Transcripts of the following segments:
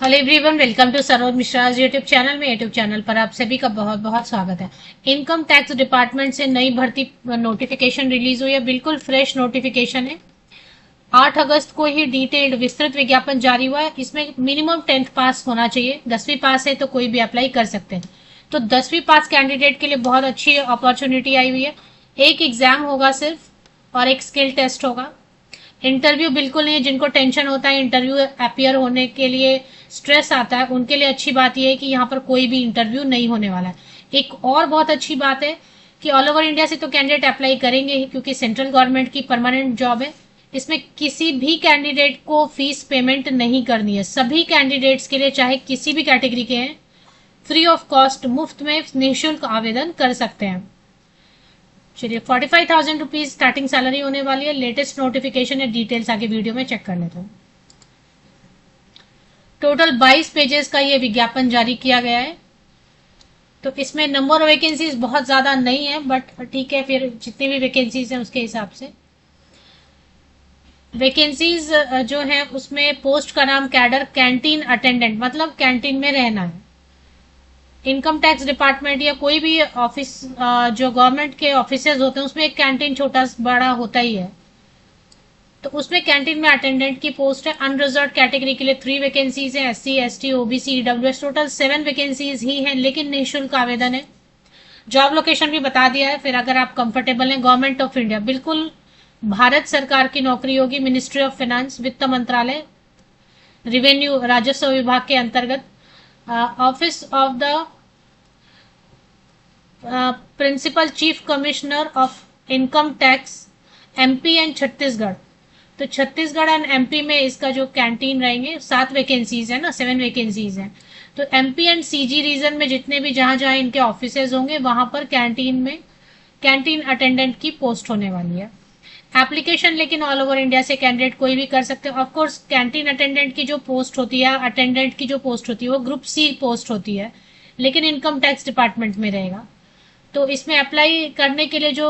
Hello everyone, welcome to Saroj Mishra YouTube channel में। YouTube channel पर आप सभी का बहुत बहुत स्वागत है। इनकम टैक्स डिपार्टमेंट से नई भर्ती नोटिफिकेशन रिलीज हुई है। बिल्कुल फ्रेश नोटिफिकेशन है। 8 अगस्त को ही डिटेल्ड विस्तृत विज्ञापन जारी हुआ है। इसमें मिनिमम 10th पास होना चाहिए। 10वीं पास है तो कोई भी अप्लाई कर सकते हैं। तो 10वीं पास कैंडिडेट के लिए बहुत अच्छी अपॉर्चुनिटी आई हुई है। एक एग्जाम होगा सिर्फ और एक स्किल टेस्ट होगा। इंटरव्यू बिल्कुल नहीं है। जिनको टेंशन होता है इंटरव्यू अपियर होने के लिए, स्ट्रेस आता है, उनके लिए अच्छी बात यह है कि यहाँ पर कोई भी इंटरव्यू नहीं होने वाला है। एक और बहुत अच्छी बात है कि ऑल ओवर इंडिया से तो कैंडिडेट अप्लाई करेंगे ही, क्योंकि सेंट्रल गवर्नमेंट की परमानेंट जॉब है। इसमें किसी भी कैंडिडेट को फीस पेमेंट नहीं करनी है। सभी कैंडिडेट्स के लिए, चाहे किसी भी कैटेगरी के हैं, फ्री ऑफ कॉस्ट, मुफ्त में निःशुल्क आवेदन कर सकते हैं। चलिए, 45,000 रुपीज स्टार्टिंग सैलरी होने वाली है। लेटेस्ट नोटिफिकेशन है, डिटेल्स आगे वीडियो में चेक कर लेते हैं। टोटल 22 पेजेस का ये विज्ञापन जारी किया गया है। तो इसमें नंबर ऑफ वैकेंसीज बहुत ज्यादा नहीं है, बट ठीक है, फिर जितनी भी वैकेंसीज हैं उसके हिसाब से वैकेंसीज जो है उसमें पोस्ट का नाम कैडर कैंटीन अटेंडेंट, मतलब कैंटीन में रहना है। इनकम टैक्स डिपार्टमेंट या कोई भी ऑफिस जो गवर्नमेंट के ऑफिसेज होते हैं उसमें एक कैंटीन छोटा बड़ा होता ही है। तो उसमें कैंटीन में अटेंडेंट की पोस्ट है। अनरिजर्व कैटेगरी के लिए 3 वैकेंसीज हैं। SC, ST, OBC, EWS total 7 vacancies ही हैं, लेकिन निःशुल्क आवेदन है। जॉब लोकेशन भी बता दिया है। फिर अगर आप कंफर्टेबल हैं, गवर्नमेंट ऑफ इंडिया, बिल्कुल भारत सरकार की नौकरी होगी। मिनिस्ट्री ऑफ फाइनेंस, वित्त मंत्रालय, रिवेन्यू, राजस्व विभाग के अंतर्गत। Office of the principal chief commissioner of income tax, MP and Chhattisgarh. तो छत्तीसगढ़ एंड MP में इसका जो कैंटीन रहेंगे, 7 वैकेंसीज है ना, 7 वैकेंसीज हैं। तो MP एंड CG रीजन में जितने भी जहां जहां इनके ऑफिसेज होंगे वहां पर कैंटीन में कैंटीन अटेंडेंट की पोस्ट होने वाली है। एप्लीकेशन लेकिन ऑल ओवर इंडिया से कैंडिडेट कोई भी कर सकते हैं। ऑफकोर्स कैंटीन अटेंडेंट की जो पोस्ट होती है, अटेंडेंट की जो पोस्ट होती है, वो ग्रुप C पोस्ट होती है, लेकिन इनकम टैक्स डिपार्टमेंट में रहेगा। तो इसमें अप्लाई करने के लिए जो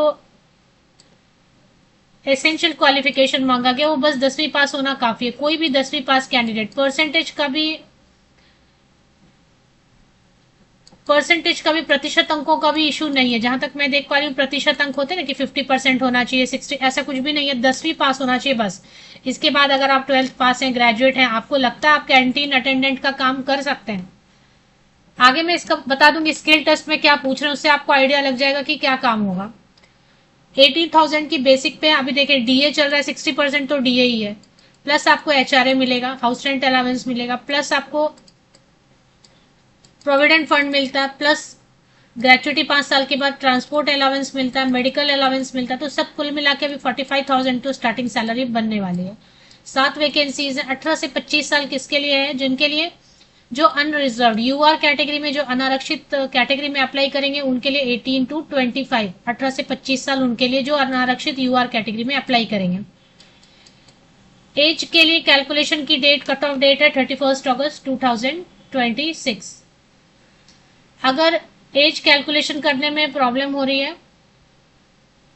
एसेंशियल क्वालिफिकेशन मांगा गया वो बस 10वीं पास होना काफी है। कोई भी 10वीं पास कैंडिडेट, परसेंटेज का भी प्रतिशत अंकों का भी इशू नहीं है। जहां तक मैं देख पा रही हूँ प्रतिशत अंक होते हैं ना कि 50% होना चाहिए, 60, ऐसा कुछ भी नहीं है। 10वीं पास होना चाहिए बस। इसके बाद अगर आप 12th पास हैं, ग्रेजुएट हैं, आपको लगता है आप कैंटीन अटेंडेंट का काम कर सकते हैं, आगे मैं इसका बता दूंगी स्किल टेस्ट में क्या पूछ रहे हैं, उससे आपको आइडिया लग जाएगा कि क्या काम होगा। 18,000 की बेसिक पे अभी देखिए DA चल रहा है, 60% तो DA ही है। प्लस आपको HRA मिलेगा, हाउस रेंट अलाउंस मिलेगा, प्लस आपको प्रोविडेंट फंड मिलता है, प्लस ग्रेचुइटी 5 साल के बाद ट्रांसपोर्ट अलाउंस मिलता है, मेडिकल अलाउंस मिलता है। तो सब कुल मिला के अभी 45,000 तो स्टार्टिंग सैलरी बनने वाली है। 7 वैकेंसीज है। 18 से 25 साल किसके लिए है? जिनके लिए जो अनरिजर्व UR कैटेगरी में, जो अनारक्षित कैटेगरी में अप्लाई करेंगे उनके लिए 18 to 25, 18 से 25 साल उनके लिए जो अनारक्षित UR कैटेगरी में अप्लाई करेंगे। एज के लिए कैलकुलेशन की डेट, कट ऑफ डेट है 31 अगस्त 2026। अगर एज कैलकुलेशन करने में प्रॉब्लम हो रही है,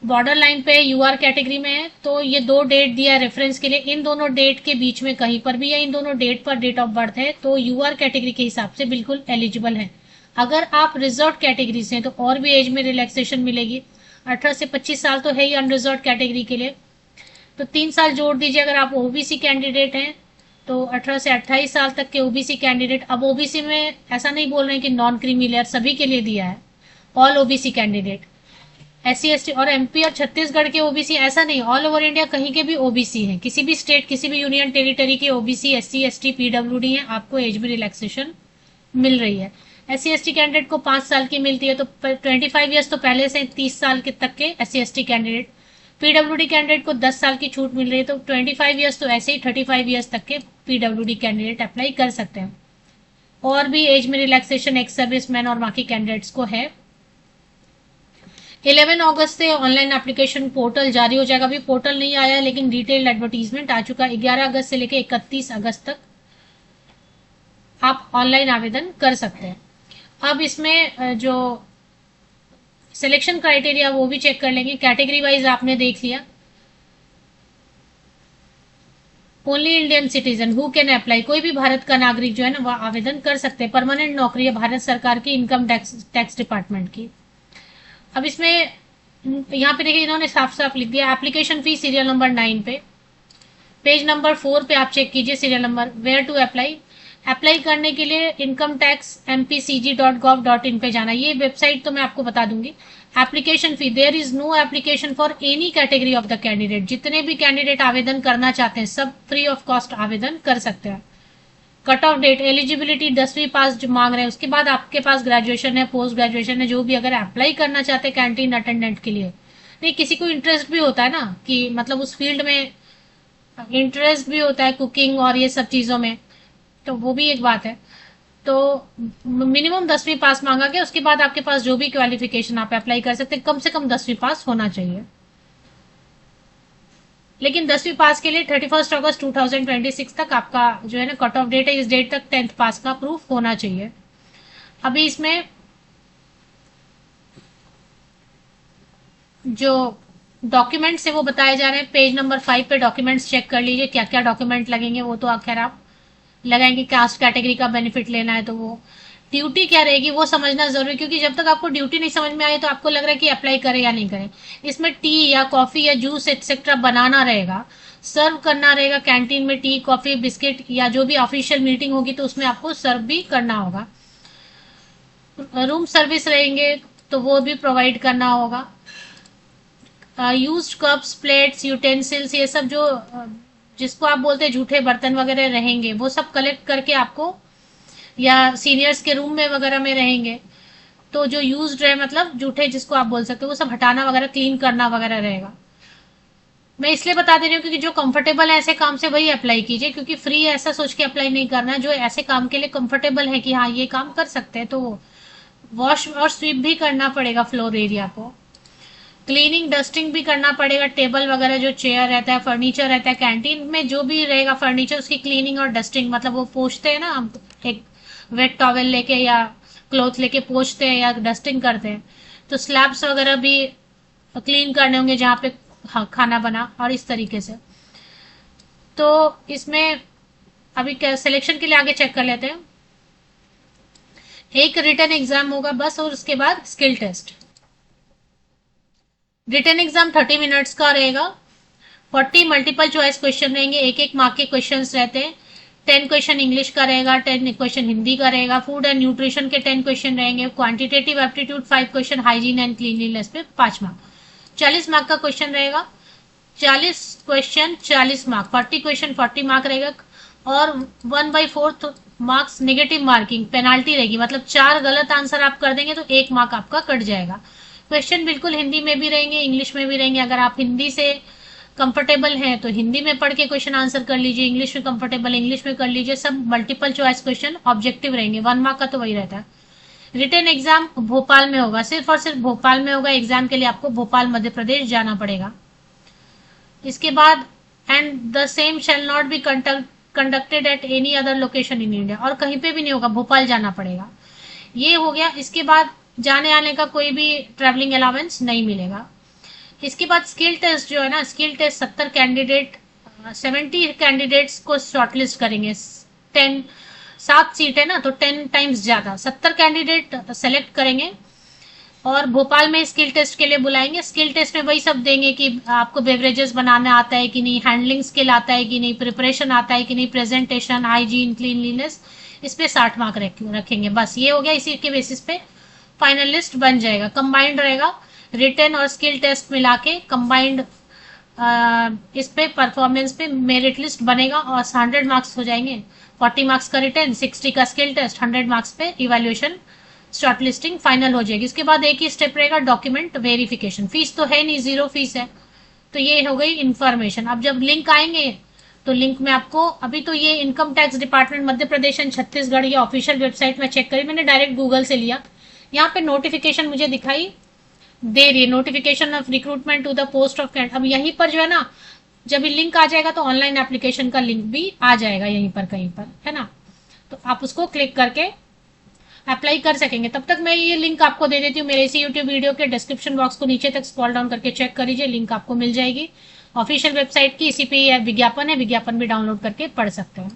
बॉर्डर लाइन पे UR कैटेगरी में है, तो ये 2 डेट दिया रेफरेंस के लिए। इन दोनों डेट के बीच में कहीं पर भी या इन दोनों डेट पर डेट ऑफ बर्थ है तो UR कैटेगरी के हिसाब से बिल्कुल एलिजिबल है। अगर आप रिजर्व कैटेगरी से हैं तो और भी एज में रिलैक्सेशन मिलेगी। 18 से 25 साल तो है ही अनरिजर्व कैटेगरी के लिए, तो 3 साल जोड़ दीजिए। अगर आप OBC कैंडिडेट हैं तो 18 से 28 साल तक के OBC कैंडिडेट। अब OBC में ऐसा नहीं बोल रहे हैं कि नॉन क्रीमी लेयर, सभी के लिए दिया है, all OBC candidate. SC, ST और MP और छत्तीसगढ़ के OBC ऐसा नहीं, ऑल ओवर इंडिया कहीं के भी OBC हैं। किसी भी स्टेट, किसी भी यूनियन टेरिटरी के OBC, SC, ST, PWD हैं, आपको एज में रिलैक्सेशन मिल रही है। SC, ST कैंडिडेट को 5 साल की मिलती है, तो 25 ईयर्स तो पहले से 30 साल के तक के SC, ST candidate. PWD candidate को 10 साल की छूट मिल रही है, तो 25 ईयर्स तो ऐसे ही 35 ईयर्स तक के PWD कैंडिडेट अप्लाई कर सकते हैं। और भी एज में रिलैक्सेशन एक्स सर्विसमैन और बाकी कैंडिडेट्स को है। 11 अगस्त से ऑनलाइन एप्लीकेशन पोर्टल जारी हो जाएगा। अभी पोर्टल नहीं आया है लेकिन डिटेल्ड एडवर्टीजमेंट आ चुका है। 11 अगस्त से लेकर 31 अगस्त तक आप ऑनलाइन आवेदन कर सकते हैं। अब इसमें जो सिलेक्शन क्राइटेरिया वो भी चेक कर लेंगे। कैटेगरी वाइज आपने देख लिया। Only Indian citizen who can apply, कोई भी भारत का नागरिक जो है ना वह आवेदन कर सकते हैं। परमानेंट नौकरी है भारत सरकार की इनकम टैक्स डिपार्टमेंट की। अब इसमें यहाँ पे देखिए इन्होंने साफ साफ लिख दिया एप्लीकेशन फी सीरियल नंबर 9 पे, पेज नंबर 4 पे आप चेक कीजिए serial number, where to apply. Apply करने के लिए इनकम टैक्स mpcg.gov.in पे जाना, ये वेबसाइट तो मैं आपको बता दूंगी। Application fee, there is no application for any category of the candidate, जितने भी कैंडिडेट आवेदन करना चाहते हैं सब फ्री ऑफ कॉस्ट आवेदन कर सकते हैं। कट ऑफ डेट, एलिजिबिलिटी 10वीं पास जो मांग रहे हैं, उसके बाद आपके पास ग्रेजुएशन है, पोस्ट ग्रेजुएशन है, जो भी अगर अप्लाई करना चाहते हैं कैंटीन अटेंडेंट के लिए। नहीं, किसी को इंटरेस्ट भी होता है ना कि मतलब उस फील्ड में इंटरेस्ट भी होता है कुकिंग और ये सब चीज़ों में, तो वो भी एक बात है। तो मिनिमम 10वीं पास मांगा गया, उसके बाद आपके पास जो भी क्वालिफिकेशन आप अप्लाई कर सकते हैं, कम से कम 10वीं पास होना चाहिए। लेकिन 10वीं पास के लिए 31 अगस्त 2026 तक आपका जो है ना कट ऑफ डेट है, इस डेट तक 10th पास का प्रूफ होना चाहिए। अभी इसमें जो डॉक्यूमेंट्स है वो बताए जा रहे हैं, पेज नंबर 5 पे डॉक्यूमेंट्स चेक कर लीजिए क्या क्या डॉक्यूमेंट लगेंगे, वो तो आखिर आप लगाएंगे, कास्ट कैटेगरी का बेनिफिट लेना है तो वो। ड्यूटी क्या रहेगी वो समझना जरूरी, क्योंकि जब तक आपको ड्यूटी नहीं समझ में आई तो आपको लग रहा है कि अप्लाई करें या नहीं करें। इसमें टी या कॉफी या जूस एक्सेट्रा बनाना रहेगा, सर्व करना रहेगा कैंटीन में, टी कॉफी बिस्किट या जो भी ऑफिशियल मीटिंग होगी तो उसमें आपको सर्व भी करना होगा। रूम सर्विस रहेंगे तो वो भी प्रोवाइड करना होगा। यूज्ड कप्स प्लेट्स यूटेंसिल्स ये सब जो जिसको आप बोलते हैं झूठे बर्तन वगैरह रहेंगे, वो सब कलेक्ट करके आपको, या सीनियर्स के रूम में वगैरह में रहेंगे तो जो यूज्ड है मतलब झूठे जिसको आप बोल सकते हो वो सब हटाना वगैरह, क्लीन करना वगैरह रहेगा। मैं इसलिए बता दे रही हूँ क्योंकि जो कंफर्टेबल है ऐसे काम से वही अप्लाई कीजिए, क्योंकि फ्री ऐसा सोच के अप्लाई नहीं करना है। जो ऐसे काम के लिए कंफर्टेबल है कि हाँ ये काम कर सकते हैं, तो वॉश और स्वीप भी करना पड़ेगा फ्लोर एरिया को, क्लीनिंग डस्टिंग भी करना पड़ेगा, टेबल वगैरह जो चेयर रहता है, फर्नीचर रहता है कैंटीन में जो भी रहेगा फर्नीचर, उसकी क्लीनिंग और डस्टिंग, मतलब वो पोंछते हैं ना हम, एक वेट टॉवेल लेके या क्लॉथ लेके पोंछते हैं या डस्टिंग करते हैं, तो स्लैब्स वगैरह भी क्लीन करने होंगे जहाँ पे खाना बना, और इस तरीके से। तो इसमें अभी सिलेक्शन के लिए आगे चेक कर लेते हैं। एक रिटन एग्जाम होगा बस, और उसके बाद skill test. Written exam 30 minutes का रहेगा, 40 मल्टीपल चॉइस क्वेश्चन रहेंगे, एक एक मार्क के क्वेश्चंस रहते हैं। 10 क्वेश्चन इंग्लिश का रहेगा, 10 क्वेश्चन हिंदी का रहेगा, फूड एंड न्यूट्रिशन के 10 क्वेश्चन रहेंगे, quantitative aptitude 5 question, hygiene and cleanliness पे 5 मार्क, 40 मार्क का क्वेश्चन रहेगा। 40 क्वेश्चन 40 मार्क, 40 क्वेश्चन 40 मार्क रहेगा, और 1/4 मार्क्स नेगेटिव मार्किंग पेनाल्टी रहेगी, मतलब 4 गलत आंसर आप कर देंगे तो 1 मार्क आपका कट जाएगा। क्वेश्चन बिल्कुल हिंदी में भी रहेंगे, इंग्लिश में भी रहेंगे। अगर आप हिंदी से कंफर्टेबल हैं तो हिंदी में पढ़ के क्वेश्चन आंसर कर लीजिए, इंग्लिश में कंफर्टेबल इंग्लिश में कर लीजिए। सब मल्टीपल चॉइस क्वेश्चन ऑब्जेक्टिव रहेंगे, 1 मार्क का तो वही रहता है। रिटन एग्जाम भोपाल में होगा, सिर्फ और सिर्फ भोपाल में होगा। एग्जाम के लिए आपको भोपाल मध्य प्रदेश जाना पड़ेगा। इसके बाद and the same shall not be conducted at any other location in India, और कहीं पे भी नहीं होगा, भोपाल जाना पड़ेगा। ये हो गया। इसके बाद जाने आने का कोई भी ट्रैवलिंग अलाउंस नहीं मिलेगा। इसके बाद स्किल टेस्ट जो है ना, स्किल टेस्ट 70 कैंडिडेट्स को शॉर्टलिस्ट करेंगे। 7 सीट है ना, तो 10 टाइम्स ज्यादा 70 कैंडिडेट सेलेक्ट करेंगे और भोपाल में स्किल टेस्ट के लिए बुलाएंगे। स्किल टेस्ट में वही सब देंगे कि आपको बेवरेजेस बनाना आता है कि नहीं, हैंडलिंग स्किल आता है कि नहीं, प्रिपरेशन आता है कि नहीं, प्रेजेंटेशन, हाइजीन, क्लीनलीनेस, इस पे 60 मार्क रखेंगे। बस ये हो गया। इसी के बेसिस पे फाइनल लिस्ट बन जाएगा। कंबाइंड रहेगा, रिटन और स्किल टेस्ट मिला के कंबाइंड इस पे परफॉर्मेंस पे मेरिट लिस्ट बनेगा और 100 मार्क्स हो जाएंगे। 40 मार्क्स का रिटन, 60 का स्किल टेस्ट, 100 मार्क्स पे इवैल्यूएशन शॉर्टलिस्टिंग फाइनल हो जाएगी। इसके बाद एक ही स्टेप रहेगा, डॉक्यूमेंट वेरिफिकेशन। फीस तो है नहीं, 0 फीस है। तो ये हो गई इन्फॉर्मेशन। अब जब लिंक आएंगे तो लिंक में आपको, अभी तो ये income tax department Madhya Pradesh and Chhattisgarh ये ऑफिशियल वेबसाइट में चेक करी, मैंने डायरेक्ट गूगल से लिया। यहाँ पे नोटिफिकेशन मुझे दिखाई दे रही है, notification of recruitment to the post of candidate. अब यहीं पर जो है ना, जब ये लिंक आ जाएगा तो ऑनलाइन एप्लीकेशन का लिंक भी आ जाएगा यहीं पर कहीं पर, है ना। तो आप उसको क्लिक करके अप्लाई कर सकेंगे। तब तक मैं ये लिंक आपको दे देती हूँ मेरे इसी यूट्यूब वीडियो के डिस्क्रिप्शन बॉक्स को नीचे तक स्क्रॉल डाउन करके चेक कर लीजिए, लिंक आपको मिल जाएगी। ऑफिशियल वेबसाइट की, इसी पे विज्ञापन है, विज्ञापन भी डाउनलोड करके पढ़ सकते हो।